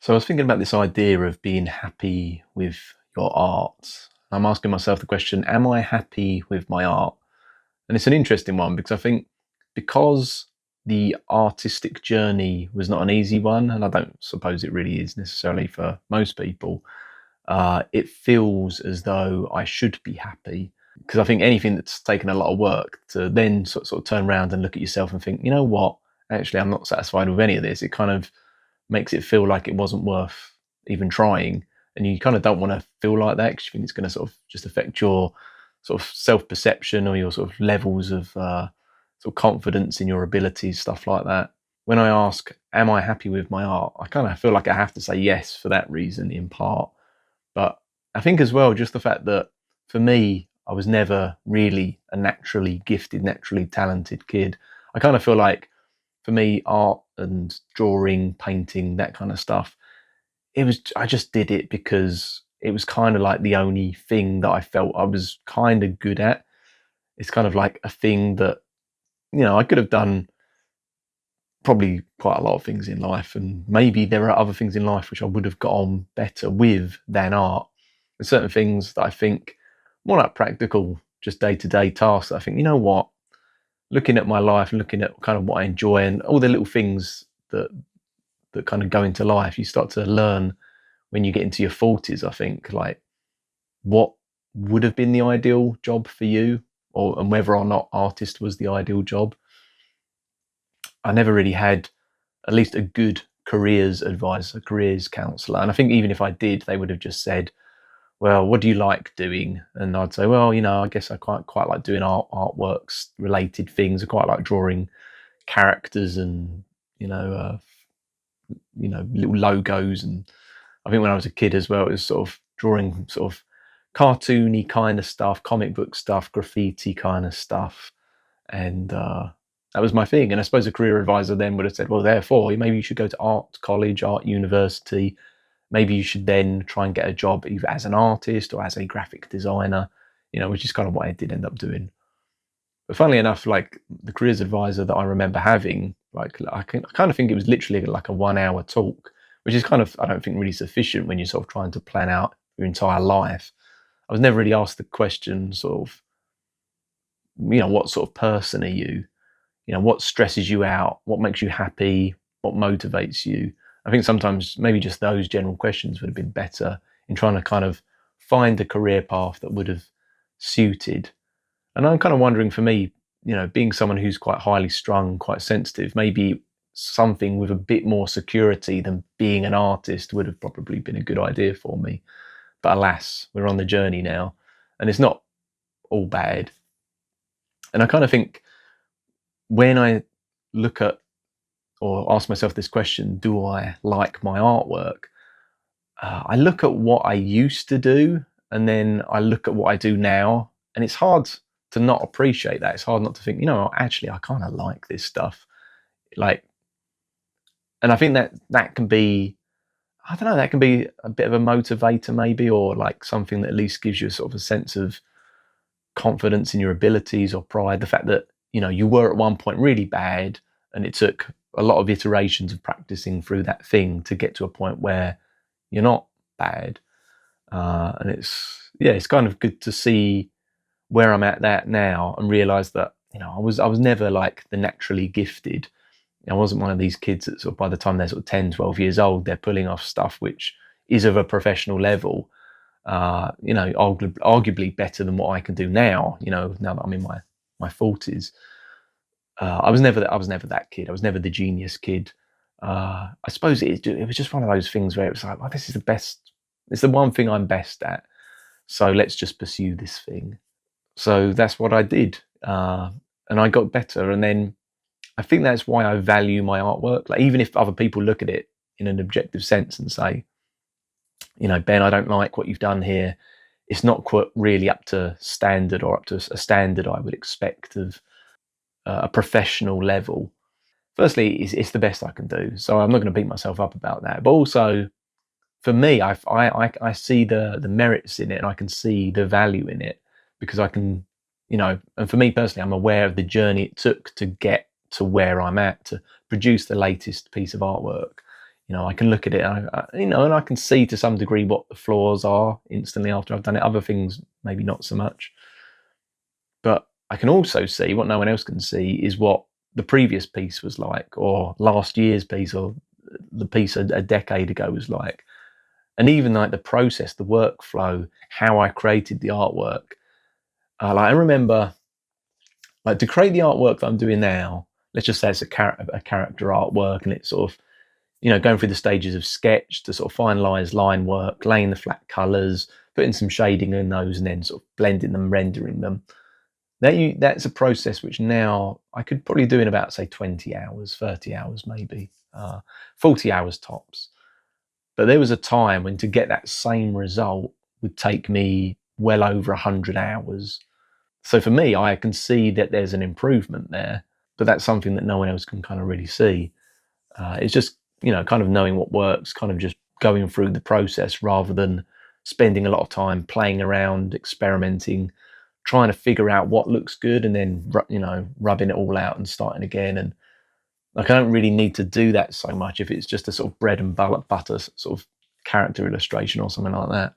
So I was thinking about this idea of being happy with your art. I'm asking myself the question, am I happy with my art? And it's an interesting one because I think because the artistic journey was not an easy one, and I don't suppose it really is necessarily for most people, it feels as though I should be happy. Because I think anything that's taken a lot of work to then sort of turn around and look at yourself and think, you know what, actually, I'm not satisfied with any of this. It kind of makes it feel like it wasn't worth even trying. And you kind of don't want to feel like that because you think it's going to sort of just affect your sort of self perception or your sort of levels of sort of confidence in your abilities, stuff like that. When I ask, am I happy with my art? I kind of feel like I have to say yes for that reason in part. But I think as well, just the fact that for me, I was never really a naturally gifted, naturally talented kid. I kind of feel like for me, art and drawing, painting, that kind of stuff, I just did it because it was kind of like the only thing that I felt I was kind of good at. It's kind of like a thing that, I could have done probably quite a lot of things in life, and maybe there are other things in life which I would have got on better with than art. There's certain things that I think more like practical, just day to day tasks. That I think, you know what, looking at my life and looking at kind of what I enjoy and all the little things that kind of go into life, you start to learn when you get into your 40s, I think, like what would have been the ideal job for you, and whether or not artist was the ideal job. I never really had at least a good careers advisor, careers counselor. And I think even if I did, they would have just said, well, what do you like doing? And I'd say, well, I guess I quite like doing artworks related things. I quite like drawing characters and you know uh, little logos. And I think when I was a kid as well, it was sort of drawing sort of cartoony kind of stuff, comic book stuff, graffiti kind of stuff. And that was my thing. And I suppose a career advisor then would have said, well, therefore, maybe you should go to art college, art university. Maybe you should then try and get a job either as an artist or as a graphic designer, which is kind of what I did end up doing. But funnily enough, like the careers advisor that I remember having, like I kind of think it was literally like a 1 hour talk, which is kind of, I don't think, really sufficient when you're sort of trying to plan out your entire life. I was never really asked the question, sort of, what sort of person are you? What stresses you out? What makes you happy? What motivates you? I think sometimes maybe just those general questions would have been better in trying to kind of find a career path that would have suited. And I'm kind of wondering, for me, being someone who's quite highly strung, quite sensitive, maybe something with a bit more security than being an artist would have probably been a good idea for me. But alas, we're on the journey now, and it's not all bad. And I kind of think when I look at or ask myself this question, do I like my artwork? I look at what I used to do and then I look at what I do now, and it's hard to not appreciate that. It's hard not to think, actually, I kind of like this stuff. Like, and I think that can be, I don't know, that can be a bit of a motivator maybe, or like something that at least gives you sort of a sense of confidence in your abilities or pride. The fact that, you were at one point really bad and it took a lot of iterations of practicing through that thing to get to a point where you're not bad. And it's kind of good to see where I'm at that now and realize that, I was never like the naturally gifted. I wasn't one of these kids that sort of by the time they're sort of 10, 12 years old, they're pulling off stuff which is of a professional level, arguably better than what I can do now, now that I'm in my 40s. I was never that kid. I was never the genius kid. I suppose it was just one of those things where it was like, well, this is the best. It's the one thing I'm best at. So let's just pursue this thing. So that's what I did, and I got better. And then I think that's why I value my artwork. Like even if other people look at it in an objective sense and say, Ben, I don't like what you've done here. It's not quite really up to standard or up to a standard I would expect of a professional level. Firstly, it's the best I can do, so I'm not going to beat myself up about that. But also, for me, I see the merits in it, and I can see the value in it because I can, and for me personally, I'm aware of the journey it took to get to where I'm at to produce the latest piece of artwork. I can look at it, and I can see to some degree what the flaws are instantly after I've done it. Other things, maybe not so much. But I can also see what no one else can see is what the previous piece was like, or last year's piece, or the piece a decade ago was like. And even like the process, the workflow, how I created the artwork. I remember, like, to create the artwork that I'm doing now, let's just say it's a character artwork, and it's sort of, going through the stages of sketch to sort of finalize line work, laying the flat colors, putting some shading in those, and then sort of blending them, rendering them. That's a process which now I could probably do in about, say, 20 hours, 30 hours maybe, 40 hours tops. But there was a time when to get that same result would take me well over 100 hours. So for me, I can see that there's an improvement there, but that's something that no one else can kind of really see. It's just, kind of knowing what works, kind of just going through the process rather than spending a lot of time playing around, experimenting, trying to figure out what looks good, and then, rubbing it all out and starting again. And like, I don't really need to do that so much if it's just a sort of bread and butter sort of character illustration or something like that.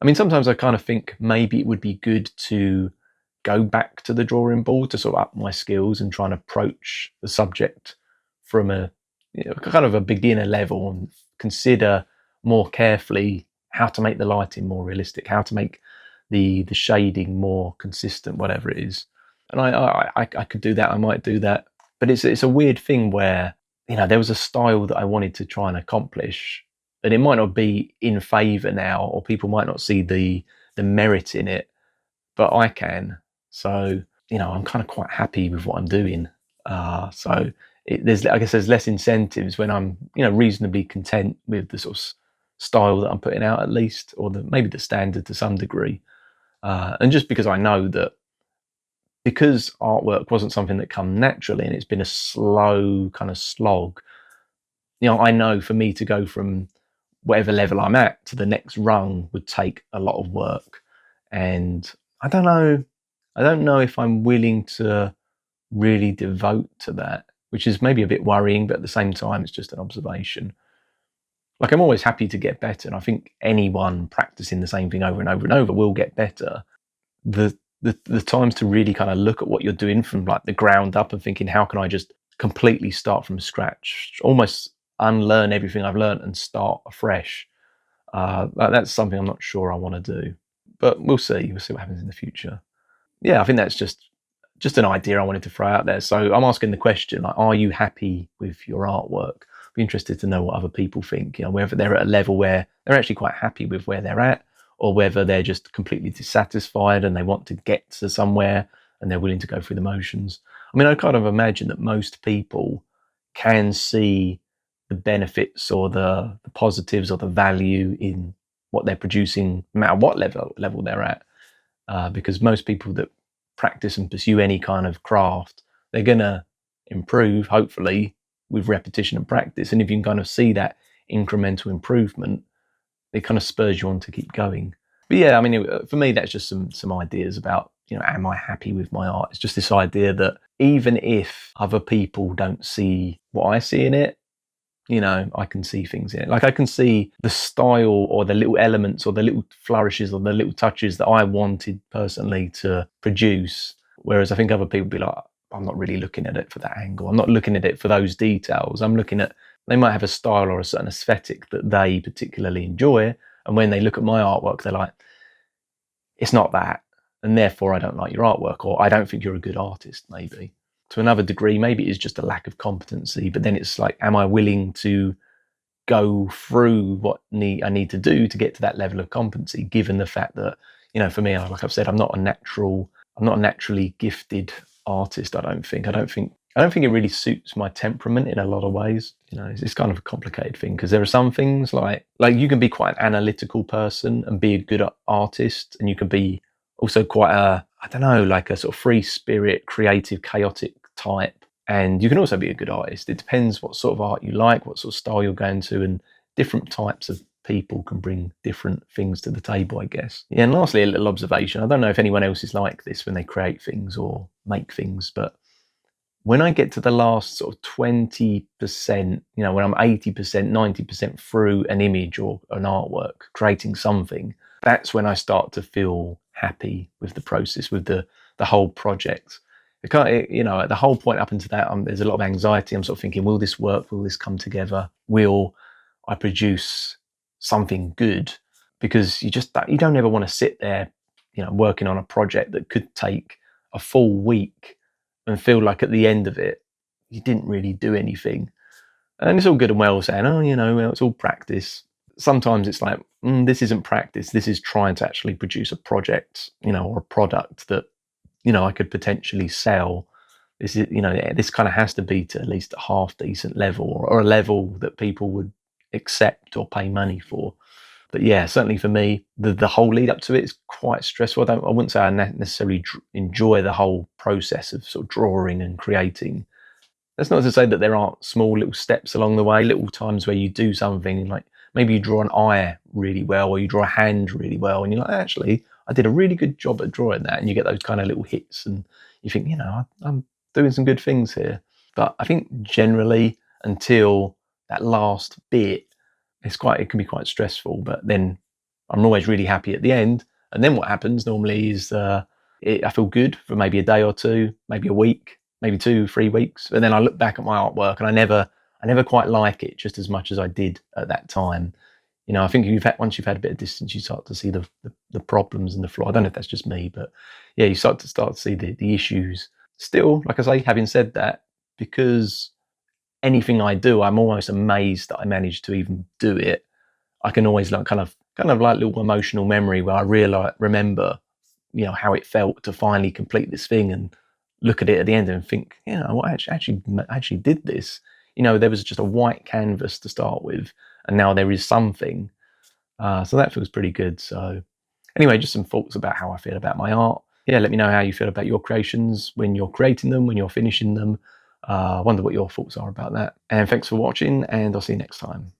I mean, sometimes I kind of think maybe it would be good to go back to the drawing board to sort of up my skills and try and approach the subject from a kind of a beginner level, and consider more carefully how to make the lighting more realistic, how to make the shading more consistent, whatever it is. And I could do that. I might do that, but it's a weird thing where there was a style that I wanted to try and accomplish, and it might not be in favour now, or people might not see the merit in it, but I can. So I'm kind of quite happy with what I'm doing. So I guess there's less incentives when I'm reasonably content with the sort of style that I'm putting out, at least, or maybe the standard to some degree. And just because I know that, because artwork wasn't something that come naturally, and it's been a slow kind of slog, I know for me to go from whatever level I'm at to the next rung would take a lot of work. And I don't know if I'm willing to really devote to that, which is maybe a bit worrying, but at the same time, it's just an observation. Like, I'm always happy to get better, and I think anyone practicing the same thing over and over and over will get better. The times to really kind of look at what you're doing from like the ground up and thinking, how can I just completely start from scratch, almost unlearn everything I've learned and start afresh. That's something I'm not sure I want to do, but we'll see. We'll see what happens in the future. Yeah, I think that's just an idea I wanted to throw out there. So I'm asking the question, like, are you happy with your artwork? Be interested to know what other people think, whether they're at a level where they're actually quite happy with where they're at, or whether they're just completely dissatisfied and they want to get to somewhere and they're willing to go through the motions. I mean, I kind of imagine that most people can see the benefits or the positives or the value in what they're producing, no matter what level they're at. Because most people that practice and pursue any kind of craft, they're going to improve, hopefully, with repetition and practice. And if you can kind of see that incremental improvement, it kind of spurs you on to keep going. But yeah, I mean, for me, that's just some ideas about, am I happy with my art? It's just this idea that even if other people don't see what I see in it, I can see things in it. Like, I can see the style or the little elements or the little flourishes or the little touches that I wanted personally to produce. Whereas I think other people be like, I'm not really looking at it for that angle. I'm not looking at it for those details. I'm looking at, they might have a style or a certain aesthetic that they particularly enjoy. And when they look at my artwork, they're like, it's not that. And therefore I don't like your artwork, or I don't think you're a good artist, maybe. To another degree, maybe it's just a lack of competency, but then it's like, am I willing to go through what I need to do to get to that level of competency, given the fact that, for me, like I've said, I'm not a naturally gifted artist. I don't think it really suits my temperament in a lot of ways. It's kind of a complicated thing, because there are some things like you can be quite an analytical person and be a good artist, and you can be also quite like a sort of free spirit, creative, chaotic type. And you can also be a good artist. It depends what sort of art you like, what sort of style you're going to, and different types of people can bring different things to the table, I guess. Yeah, and lastly, a little observation. I don't know if anyone else is like this when they create things or make things, but when I get to the last sort of 20%, when I'm 80%, 90% through an image or an artwork, creating something, that's when I start to feel happy with the process, with the whole project. At the whole point up until that, there's a lot of anxiety. I'm sort of thinking, will this work? Will this come together? Will I produce something good? Because you don't ever want to sit there, working on a project that could take a full week and feel like at the end of it, you didn't really do anything. And it's all good and well saying, oh, well, it's all practice. Sometimes it's like, this isn't practice. This is trying to actually produce a project, or a product that, I could potentially sell. This is, this kind of has to be to at least a half decent level, or a level that people would accept or pay money for. But yeah, certainly for me, the whole lead up to it is quite stressful. I wouldn't say I necessarily enjoy the whole process of sort of drawing and creating. That's not to say that there aren't small little steps along the way, little times where you do something like maybe you draw an eye really well, or you draw a hand really well, and you're like, actually, I did a really good job at drawing that, and you get those kind of little hits, and you think, I'm doing some good things here. But I think generally, until that last bit, it can be quite stressful. But then I'm always really happy at the end. And then what happens normally is I feel good for maybe a day or two, maybe a week, maybe 2-3 weeks. But then I look back at my artwork and I never quite like it just as much as I did at that time. I think once you've had a bit of distance, you start to see the problems and the flaw. I don't know if that's just me, but yeah, you start to see the issues. Still, like I say, having said that, because anything I do, I'm almost amazed that I managed to even do it. I can always kind of like little emotional memory where I remember, how it felt to finally complete this thing and look at it at the end and think, I actually did this. There was just a white canvas to start with, and now there is something. So that feels pretty good. So anyway, just some thoughts about how I feel about my art. Yeah, let me know how you feel about your creations when you're creating them, when you're finishing them. I wonder what your thoughts are about that. And thanks for watching, and I'll see you next time.